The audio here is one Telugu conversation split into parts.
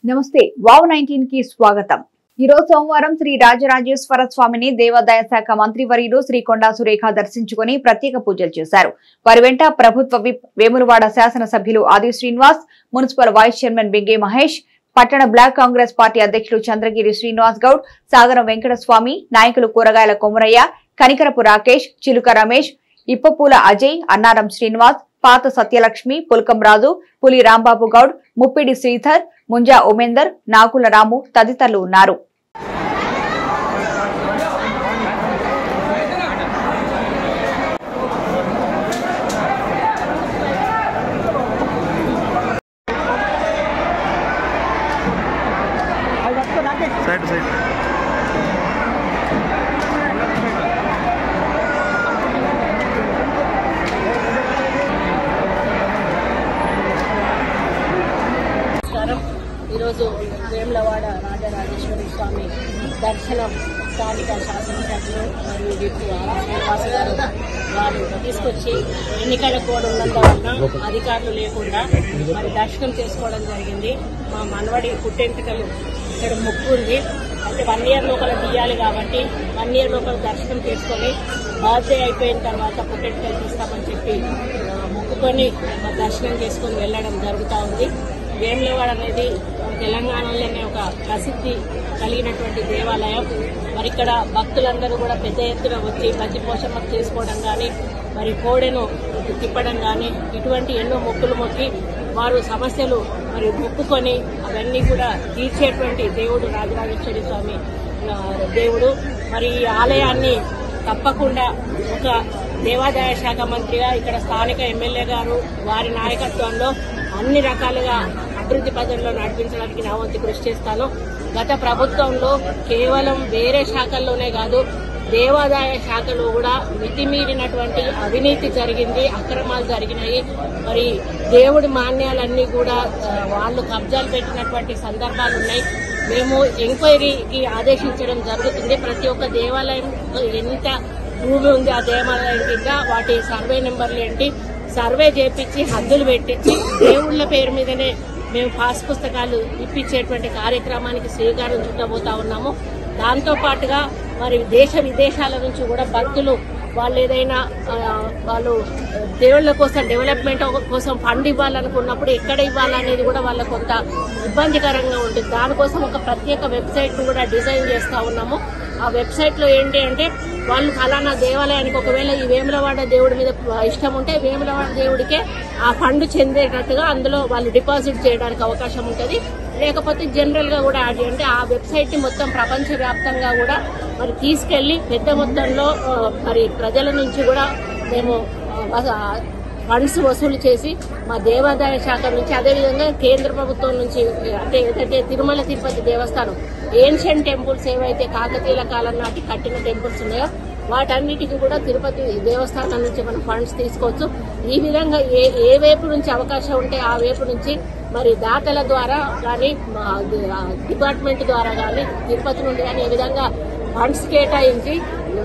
నమస్తే వావ్ 19 కి స్వాగతం। ఈ రోజు సోమవారం శ్రీ రాజరాజేశ్వర స్వామిని దేవాదాయ శాఖ మంత్రి వర్యులు శ్రీ కొండా సురేఖ దర్శించుకొని ప్రత్యేక పూజలు చేశారు। వారి వెంట ప్రభుత్వ విప్ వేములవాడ శాసన సభ్యులు Aadi Srinivas, municipal vice chairman Binge Mahesh, పట్టణ బ్లాక్ కాంగ్రెస్ పార్టీ అధ్యక్షులు చంద్రగిరి శ్రీనివాస్ గౌడ్, సాగరం వెంకటస్వామి, నాయకులు కూరగాయల కొమరయ్య, కనికరపు రాకేష్, చిలుక రమేష్, ఇప్పపూల అజయ్, అన్నారం శ్రీనివాస్, పాత సత్యలక్ష్మి, పుల్కం రాజు, పులి రాంబాబు గౌడ్, ముప్పిడి శ్రీధర్, ముంజా ఉమేందర్, నాకుల రాము తదితరులు ఉన్నారు। ఈరోజు వేములవాడ రాజరాజేశ్వర స్వామి దర్శనం స్థానిక శాసనసభ్యులు మరియు విప్ శ్రీనివాస గారు వారు తీసుకొచ్చి ఎన్నికల కోడ్ ఉన్నందువలన అధికారులు లేకుండా మరి దర్శనం చేసుకోవడం జరిగింది। మా మనవడి పుట్టెంటుకలు ఇక్కడ మొక్కు ఉంది, అయితే 1 year లోపల తీయాలి కాబట్టి 1 year లోపల దర్శనం చేసుకొని బర్త్డే అయిపోయిన తర్వాత పుట్టెంటుకలు తీస్తామని చెప్పి మొక్కుకొని దర్శనం చేసుకొని వెళ్లడం జరుగుతూ ఉంది। వేములవాడ అనేది తెలంగాణలోనే ఒక ప్రసిద్ధి కలిగినటువంటి దేవాలయం। మరి ఇక్కడ భక్తులందరూ కూడా పెద్ద ఎత్తున వచ్చి పచ్చిపోషణ చేసుకోవడం కానీ, మరి కోడెను తిప్పడం కానీ, ఇటువంటి ఎన్నో మొక్కులు మొక్కి వారు సమస్యలు మరి మొక్కుకొని అవన్నీ కూడా తీర్చేటువంటి దేవుడు రాజరాజేశ్వరి స్వామి దేవుడు। మరి ఈ ఆలయాన్ని తప్పకుండా ఒక దేవాదాయ శాఖ మంత్రిగా ఇక్కడ స్థానిక ఎమ్మెల్యే గారు వారి నాయకత్వంలో అన్ని రకాలుగా అభివృద్ధి పదంలో నడిపించడానికి నా వంతు కృషి చేస్తాను। గత ప్రభుత్వంలో కేవలం వేరే శాఖల్లోనే కాదు, దేవాదాయ శాఖలో కూడా మితిమీరినటువంటి అవినీతి జరిగింది, అక్రమాలు జరిగినాయి। మరి దేవుడి మాన్యాలన్నీ కూడా వాళ్ళు కబ్జాలు పెట్టినటువంటి సందర్భాలు ఉన్నాయి। మేము ఎంక్వైరీకి ఆదేశించడం జరుగుతుంది। ప్రతి ఒక్క దేవాలయం ఎంత భూమి ఉంది ఆ దేవాలయం కింద, వాటి సర్వే నెంబర్లు ఏంటి, సర్వే చేపించి హద్దులు పెట్టించి దేవుళ్ల పేరు మీదనే మేము పాస్ పుస్తకాలు ఇప్పించేటువంటి కార్యక్రమానికి శ్రీకారం చుట్టబోతా ఉన్నాము। దాంతో పాటుగా మరి దేశ విదేశాల నుంచి కూడా భక్తులు వాళ్ళు ఏదైనా వాళ్ళు దేవుళ్ల కోసం డెవలప్మెంట్ కోసం ఫండ్ ఇవ్వాలనుకున్నప్పుడు ఎక్కడ ఇవ్వాలనేది కూడా వాళ్ళకు కొంత ఇబ్బందికరంగా ఉంటుంది। దానికోసం ఒక ప్రత్యేక వెబ్సైట్ కూడా డిజైన్ చేస్తా ఉన్నాము। ఆ వెబ్సైట్ లో ఏంటి అంటే వాళ్ళు ఫలానా దేవాలయానికి ఒకవేళ ఈ వేములవాడ దేవుడి మీద ఇష్టం ఉంటే వేములవాడ దేవుడికే ఆ ఫండ్ చెందేటట్టుగా అందులో వాళ్ళు డిపాజిట్ చేయడానికి అవకాశం ఉంటుంది। లేకపోతే జనరల్ గా కూడా అంటే ఆ వెబ్సైట్ ని మొత్తం ప్రపంచ వ్యాప్తంగా కూడా మరి తీసుకెళ్లి పెద్ద మొత్తంలో మరి ప్రజల నుంచి కూడా మేము ఫండ్స్ వసూలు చేసి మా దేవాదాయ శాఖ నుంచి, అదేవిధంగా కేంద్ర ప్రభుత్వం నుంచి, అంటే ఏదైతే తిరుమల తిరుపతి దేవస్థానం ఏన్షియన్ టెంపుల్స్ ఏవైతే కాకతీయుల కాలం నాటి కట్టిన టెంపుల్స్ ఉన్నాయో వాటన్నిటికీ కూడా తిరుపతి దేవస్థానం నుంచి మనం ఫండ్స్ తీసుకోవచ్చు। ఈ విధంగా ఏ వైపు నుంచి అవకాశం ఉంటే ఆ వైపు నుంచి మరి దాతల ద్వారా కానీ, డిపార్ట్మెంట్ ద్వారా కానీ, తిరుపతి నుండి కానీ ఈ విధంగా ఫండ్స్ కేటాయించి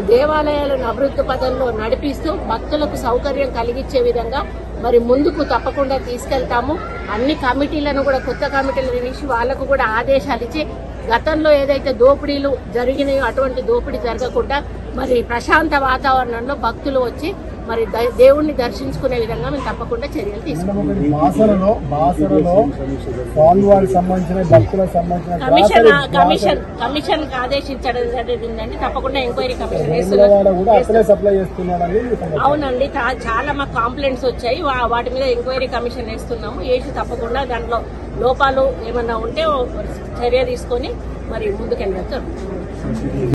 దేవాలయాలను అభివృద్ధి పదంలో నడిపిస్తూ భక్తులకు సౌకర్యం కలిగించే విధంగా మరి ముందుకు తప్పకుండా తీసుకెళ్తాము। అన్ని కమిటీలను కూడా కొత్త కమిటీలను వేసి వాళ్లకు కూడా ఆదేశాలు ఇచ్చి గతంలో ఏదైతే దోపిడీలు జరిగినాయో అటువంటి దోపిడీ జరగకుండా మరి ప్రశాంత వాతావరణంలో భక్తులు వచ్చి మరి దేవుణ్ణి దర్శించుకునే విధంగా మేము తప్పకుండా చర్యలు తీసుకుంటాం। కమిషన్ ఆదేశించడం జరిగిందండి, తప్పకుండా ఎంక్వైరీ కమిషన్ అవునండి। చాలా మాకు కంప్లైంట్స్ వచ్చాయి, వాటి మీద ఎంక్వైరీ కమిషన్ వేస్తున్నాము, వేసి తప్పకుండా దాంట్లో లోపాలు ఏమన్నా ఉంటే చర్య తీసుకొని మరి ముందుకెళ్ళచ్చు।